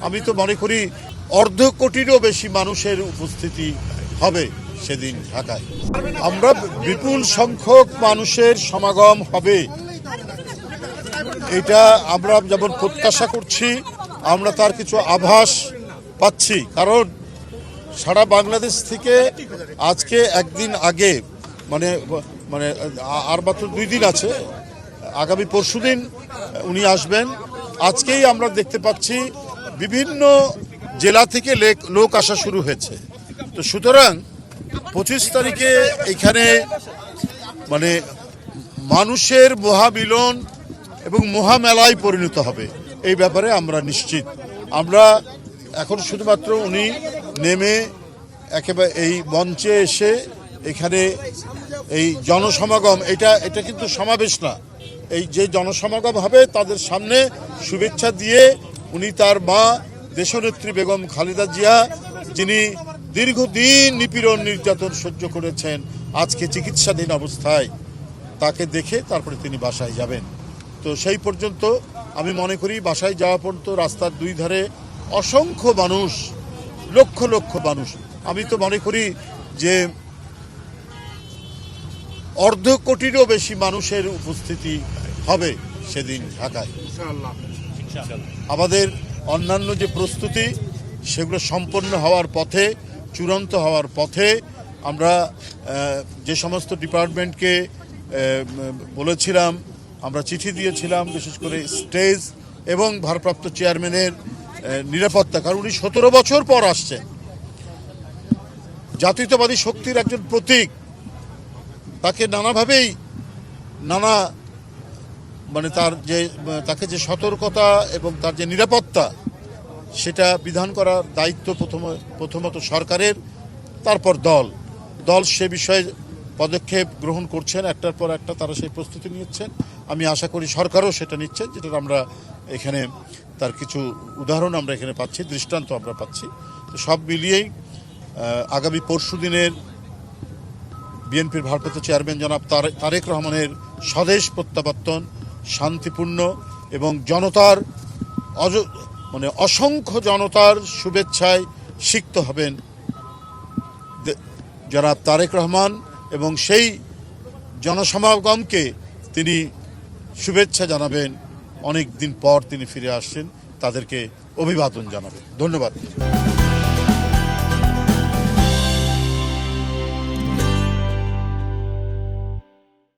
আমি তো মনে করি অর্ধ কোটিরও বেশি মানুষের উপস্থিতি হবে সেদিন ঢাকায়। আমরা বিপুল সংখ্যক মানুষের সমাগম হবে, এটা আমরা যেমন প্রত্যাশা করছি, আমরা তার কিছু আভাস পাচ্ছি। কারণ সারা বাংলাদেশ থেকে আজকে একদিন আগে মানে মানে আর মাত্র 2 দিন আছে, আগামী পরশুদিন উনি আসবেন। আজকেই আমরা দেখতে পাচ্ছি বিভিন্ন জেলা থেকে লোক আসা শুরু হয়েছে। তো সুতরাং 25 তারিখে এখানে মানে মানুষের মহামিলন এবং মহামেলায় পরিণত হবে, এই ব্যাপারে আমরা নিশ্চিত। আমরা এখন শুধুমাত্র উনি নেমে একেবারে এই মঞ্চে এসে এখানে এই জনসমাগম, এটা কিন্তু সমাবেশ না, এই যে জনসমাগম হবে তাদের সামনে শুভেচ্ছা দিয়ে উনি তার মা দেশনেত্রী বেগম খালেদা জিয়া, যিনি দীর্ঘদিন নিপীড়ন নির্যাতন সহ্য করেছেন, আজকে চিকিৎসাধীন অবস্থায়, তাকে দেখে তারপরে তিনি বাসায় যাবেন। তো সেই পর্যন্ত আমি মনে করি বাসায় যাওয়া পর্যন্ত রাস্তার 2 ধারে অসংখ্য মানুষ, লক্ষ লক্ষ মানুষ, আমি তো মনে করি যে অর্ধ কোটিরও বেশি মানুষের উপস্থিতি হবে সেদিন ঢাকায়। আমাদের অন্যান্য যে প্রস্তুতি সেগুলো সম্পন্ন হওয়ার পথে, চূড়ান্ত হওয়ার পথে। আমরা যে সমস্ত ডিপার্টমেন্টকে বলেছিলাম, আমরা চিঠি দিয়েছিলাম, বিশেষ করে স্টেজ এবং ভারপ্রাপ্ত চেয়ারম্যানের নিরাপত্তা, কারণ উনি 17 বছর পর আসছেন, জাতীয়তাবাদী শক্তির একজন প্রতীক, তাকে নানাভাবেই তাকে যে সতর্কতা এবং তার যে নিরাপত্তা সেটা বিধান করার দায়িত্ব প্রথমত সরকারের, তারপর দল সে বিষয়ে পদক্ষেপ গ্রহণ করছেন, একটার পর একটা তারা সেই প্রস্তুতি নিচ্ছেন। আমি আশা করি সরকারও সেটা নিচ্ছে, যেটা আমরা এখানে তার কিছু উদাহরণ আমরা এখানে পাচ্ছি, দৃষ্টান্ত আমরা পাচ্ছি। তো সব মিলিয়েই আগামী পরশুদিনের বিএনপির ভারপ্রাপ্ত চেয়ারম্যান জনাব তারেক রহমানের স্বদেশ প্রত্যাবর্তন শান্তিপূর্ণ এবং জনতার অসংখ্য জনতার শুভেচ্ছায় সিক্ত হবেন জনাব তারেক রহমান, এবং সেই জনসমাগমকে তিনি শুভেচ্ছা জানাবেন। অনেক দিন পর তিনি ফিরে আসছেন, তাদেরকে অভিবাদন জানাবেন। ধন্যবাদ।